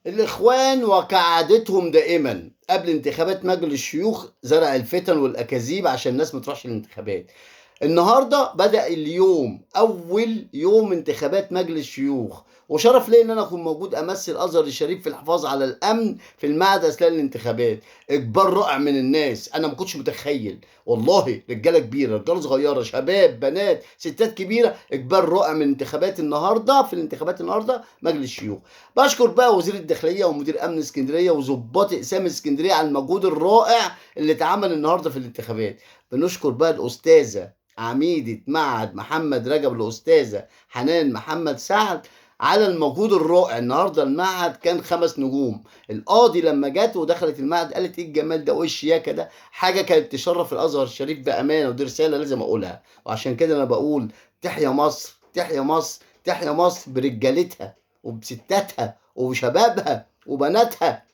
الإخوان وكعادتهم دائما قبل انتخابات مجلس الشيوخ زرع الفتن والأكاذيب عشان الناس ما تروحش الانتخابات. النهارده بدأ اليوم أول يوم انتخابات مجلس الشيوخ، وشرف لي إن أنا أكون موجود أمثل الأزهر الشريف في الحفاظ على الأمن في المعهد أثناء الانتخابات. إقبال رائع من الناس، أنا ما كنتش متخيل والله. رجالة كبيرة، رجالة صغيرة، شباب، بنات، ستات كبيرة. إقبال رائع من انتخابات النهارده، في الانتخابات النهارده مجلس الشيوخ. بشكر بقى وزير الداخلية ومدير أمن اسكندرية وظباط إقسام اسكندرية على المجهود الرائع اللي اتعمل النهارده في الانتخابات. بنشكر بقى الأستاذة عميدة معهد محمد رجب الأستاذة حنان محمد سعد على المجهود الرائع. النهارده المعهد كان 5 نجوم. القاضي لما جت ودخلت المعهد قالت ايه الجمال ده وايه الشياكه ده، حاجه كانت تشرف الازهر الشريف بامانه، ودي رساله لازم اقولها. وعشان كده انا بقول تحيا مصر، تحيا مصر، تحيا مصر برجالتها وبستاتها وشبابها وبناتها.